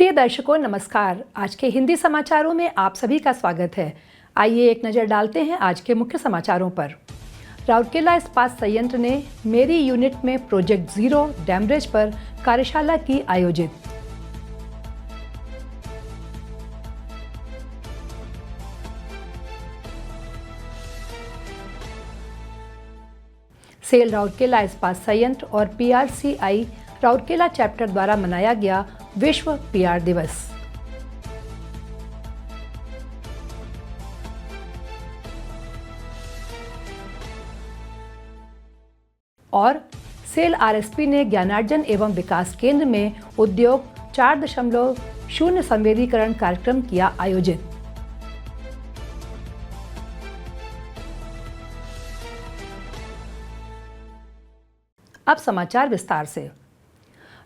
प्रिय दर्शकों नमस्कार। आज के हिंदी समाचारों में आप सभी का स्वागत है। आइए एक नज़र डालते हैं आज के मुख्य समाचारों पर। राउरकेला इस्पात संयंत्र ने मेरी यूनिट में प्रोजेक्ट जीरो डैमरेज पर कार्यशाला की आयोजित। सेल राउरकेला इस्पात संयंत्र और PRCI राउरकेला चैप्टर द्वारा मनाया गया विश्व PR दिवस। और सेल RSP ने ज्ञानार्जन एवं विकास केंद्र में उद्योग 4.0 संवेदीकरण कार्यक्रम किया आयोजित। अब समाचार विस्तार से।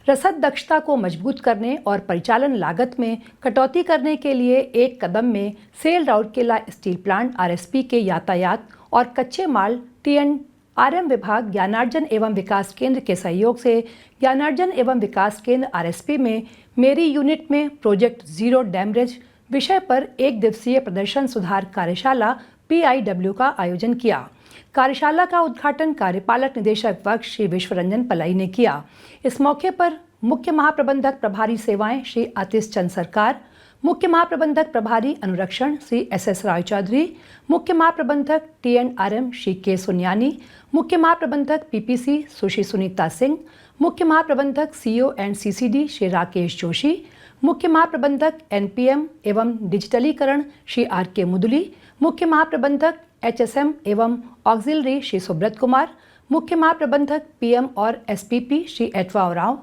रसद दक्षता को मजबूत करने और परिचालन लागत में कटौती करने के लिए एक कदम में SAIL Rourkela steel plant RSP के यातायात और कच्चे माल TNRM विभाग ज्ञानार्जन एवं विकास केंद्र के सहयोग से ज्ञानार्जन एवं विकास केंद्र RSP में मेरी यूनिट में प्रोजेक्ट जीरो डैमरेज विषय पर एक दिवसीय प्रदर्शन सुधार कार्यशाला PIW का आयोजन किया। कार्यशाला का उद्घाटन कार्यपालक निदेशक वर्ग श्री विश्वरंजन पलाई ने किया। इस मौके पर मुख्य महाप्रबंधक प्रभारी सेवाएं श्री आतिश चंद सरकार, मुख्य महाप्रबंधक प्रभारी अनुरक्षण श्री SS राय चौधरी, मुख्य महाप्रबंधक TNRM श्री K सुनियानी, मुख्य महाप्रबंधक PPC सुश्री सुनीता सिंह, मुख्य महाप्रबंधक CO and CCD Shri Rakesh Joshi, मुख्य महाप्रबंधक NPM एवं डिजिटलीकरण श्री RK मुदुली, मुख्य महाप्रबंधक HSM एवं ऑक्सिलरी श्री सुब्रत कुमार, मुख्य महाप्रबंधक PM और SPP श्री एटवा उरांव,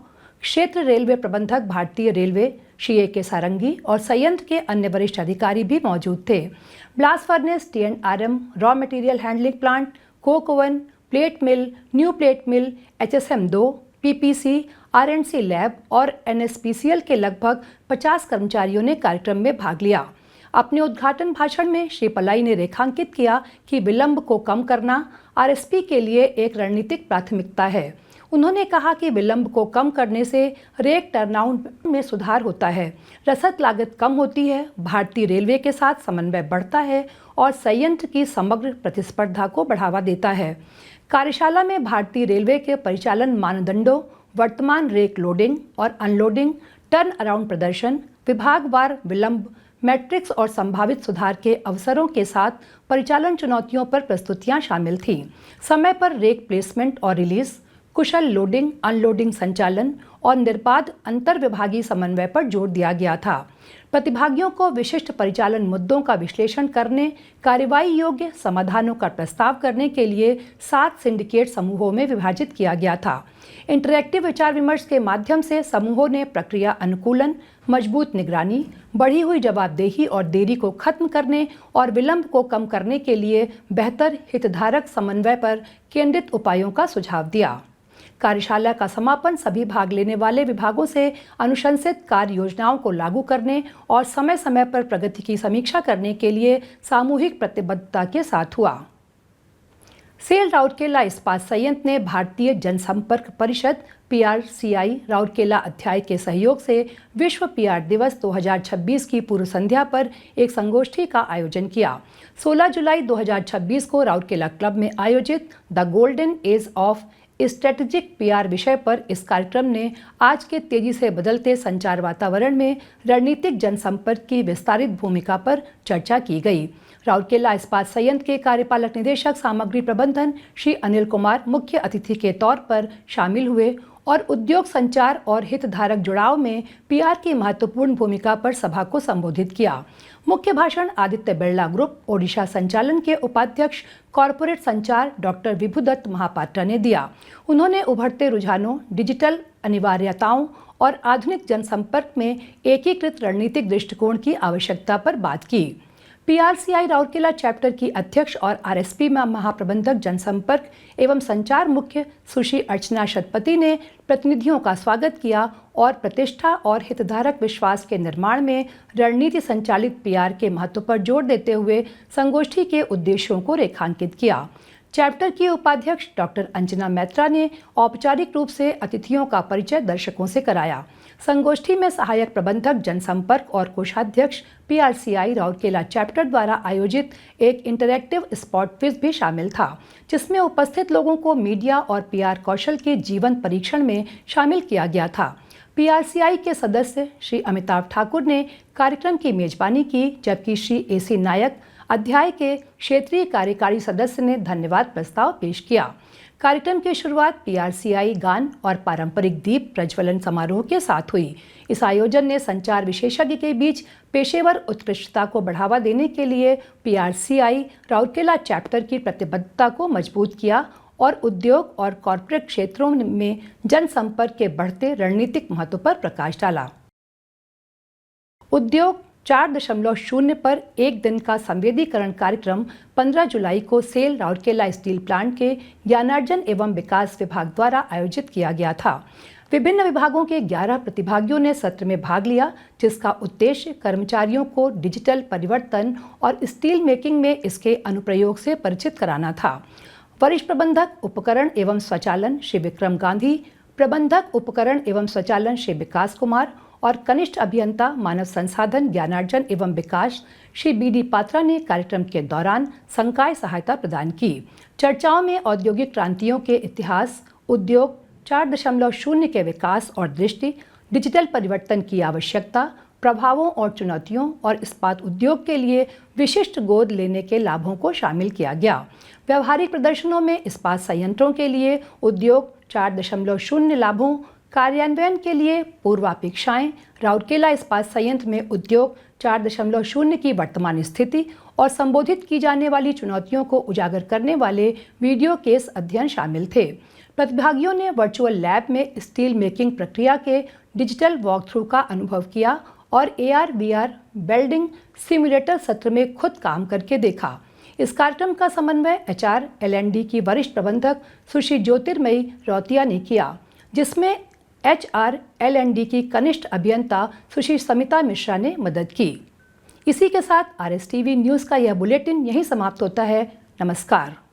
क्षेत्र रेलवे प्रबंधक भारतीय रेलवे श्री AK सारंगी और संयंत्र के अन्य वरिष्ठ अधिकारी भी मौजूद थे। Blast furnace, TNRM, raw material handling plant, coke oven, plate mill, new plate mill, HSM 2, PPC, R&C lab और NSPCL के लगभग 50 कर्मचारियों ने कार्यक्रम में भाग लिया। अपने उद्घाटन भाषण में श्री पलाई ने रेखांकित किया कि विलंब को कम करना RSP के लिए एक रणनीतिक प्राथमिकता है। उन्होंने कहा कि विलंब को कम करने से रेक टर्नआउट में सुधार होता है, रसद लागत कम होती है, भारतीय रेलवे के साथ समन्वय बढ़ता है और संयंत्र की समग्र प्रतिस्पर्धा को बढ़ावा देता है। कार्यशाला में भारतीय रेलवे के परिचालन मानदंडों, वर्तमान रेक लोडिंग और अनलोडिंग, टर्न अराउंड प्रदर्शन, विभागवार विलंब, मैट्रिक्स और संभावित सुधार के अवसरों के साथ परिचालन चुनौतियों पर प्रस्तुतियां शामिल थीं। समय पर रेक प्लेसमेंट और रिलीज, कुशल लोडिंग अनलोडिंग संचालन और निर्बाध अंतर विभागीय समन्वय पर जोर दिया गया था। प्रतिभागियों को विशिष्ट परिचालन मुद्दों का विश्लेषण करने, कार्रवाई योग्य समाधानों का प्रस्ताव करने के लिए 7 सिंडिकेट समूहों में विभाजित किया गया था। इंटरैक्टिव विचार विमर्श के माध्यम से समूहों ने प्रक्रिया अनुकूलन, मजबूत निगरानी, बढ़ी हुई जवाबदेही और देरी को खत्म करने और विलंब को कम करने के लिए बेहतर हितधारक समन्वय पर केंद्रित उपायों का सुझाव दिया। कार्यशाला का समापन सभी भाग लेने वाले विभागों से अनुशंसित कार्य योजनाओं को लागू करने और समय समय पर प्रगति की समीक्षा करने के लिए सामूहिक प्रतिबद्धता के साथ हुआ। सेल राउरकेला इस्पात संयंत्र ने भारतीय जनसंपर्क परिषद PRCI राउरकेला अध्याय के सहयोग से विश्व PR दिवस 2026 की पूर्व संध्या पर एक संगोष्ठी का आयोजन किया। 16 जुलाई 2026 को राउरकेला क्लब में आयोजित the golden age of strategic PR विषय पर इस कार्यक्रम ने आज के तेजी से बदलते संचार वातावरण में रणनीतिक जनसंपर्क की विस्तारित भूमिका पर चर्चा की गई। राउरकेला इस्पात संयंत्र के कार्यपालक निदेशक सामग्री प्रबंधन श्री अनिल कुमार मुख्य अतिथि के तौर पर शामिल हुए और उद्योग संचार और हितधारक जुड़ाव में PR की महत्वपूर्ण भूमिका पर सभा को संबोधित किया। मुख्य भाषण आदित्य बिरला ग्रुप ओडिशा संचालन के उपाध्यक्ष कॉरपोरेट संचार डॉक्टर विभुदत्त महापात्रा ने दिया। उन्होंने उभरते रुझानों, डिजिटल अनिवार्यताओं और आधुनिक जनसंपर्क में एकीकृत रणनीतिक दृष्टिकोण की आवश्यकता पर बात की। PRCI राउरकेला चैप्टर की अध्यक्ष और RSP में महाप्रबंधक जनसंपर्क एवं संचार मुख्य सुश्री अर्चना शतपति ने प्रतिनिधियों का स्वागत किया और प्रतिष्ठा और हितधारक विश्वास के निर्माण में रणनीति संचालित PR के महत्व पर जोर देते हुए संगोष्ठी के उद्देश्यों को रेखांकित किया। चैप्टर की उपाध्यक्ष डॉक्टर अंजना मैत्रा ने औपचारिक रूप से अतिथियों का परिचय दर्शकों से कराया। संगोष्ठी में सहायक प्रबंधक जनसंपर्क और कोषाध्यक्ष PRCI राउरकेला चैप्टर द्वारा आयोजित एक इंटरैक्टिव स्पॉट क्विज भी शामिल था, जिसमें उपस्थित लोगों को मीडिया और PR कौशल के जीवन परीक्षण में शामिल किया गया था। PRCI के सदस्य श्री अमिताभ ठाकुर ने कार्यक्रम की मेजबानी की, जबकि श्री AC नायक अध्याय के क्षेत्रीय कार्यकारी सदस्य ने धन्यवाद प्रस्ताव पेश किया। कार्यक्रम की शुरुआत PRCI गान और पारंपरिक दीप प्रज्वलन समारोह के साथ हुई। इस आयोजन ने संचार विशेषज्ञ के बीच पेशेवर उत्कृष्टता को बढ़ावा देने के लिए PRCI राउरकेला चैप्टर की प्रतिबद्धता को मजबूत किया और उद्योग और कॉर्पोरेट क्षेत्रों में जनसंपर्क के बढ़ते रणनीतिक महत्व पर प्रकाश डाला। उद्योग 4.0 पर एक दिन का संवेदीकरण कार्यक्रम 15 जुलाई को सेल राउरकेला स्टील प्लांट के ज्ञानार्जन एवं विकास विभाग द्वारा आयोजित किया गया था। विभिन्न विभागों के 11 प्रतिभागियों ने सत्र में भाग लिया, जिसका उद्देश्य कर्मचारियों को डिजिटल परिवर्तन और स्टील मेकिंग में इसके अनुप्रयोग से परिचित कराना था। वरिष्ठ प्रबंधक उपकरण एवं स्वचालन श्री विक्रम गांधी, प्रबंधक उपकरण एवं स्वचालन श्री विकास कुमार और कनिष्ठ अभियंता मानव संसाधन ज्ञानार्जन एवं विकास श्री BD पात्रा ने कार्यक्रम के दौरान संकाय सहायता प्रदान की। चर्चाओं में औद्योगिक क्रांतियों के इतिहास, उद्योग 4.0 के विकास और दृष्टि, डिजिटल परिवर्तन की आवश्यकता, प्रभावों और चुनौतियों और इस्पात उद्योग के लिए विशिष्ट गोद लेने के लाभों को शामिल किया गया। व्यवहारिक प्रदर्शनों में इस्पात संयंत्रों के लिए उद्योग 4.0 लाभों, कार्यान्वयन के लिए पूर्वापेक्षाएं, राउरकेला इस्पात संयंत्र में उद्योग 4.0 की वर्तमान स्थिति और संबोधित की जाने वाली चुनौतियों को उजागर करने वाले वीडियो केस अध्ययन शामिल थे। प्रतिभागियों ने वर्चुअल लैब में स्टील मेकिंग प्रक्रिया के डिजिटल वॉक थ्रू का अनुभव किया और AR/VR वेल्डिंग सिम्युलेटर सत्र में खुद काम करके देखा। इस कार्यक्रम का समन्वय HR L&D की वरिष्ठ प्रबंधक सुश्री ज्योतिर्मयी रौतिया ने किया, जिसमें HR L&D की कनिष्ठ अभियंता सुश्री समिता मिश्रा ने मदद की। इसी के साथ RSTV न्यूज़ का यह बुलेटिन यहीं समाप्त होता है। नमस्कार।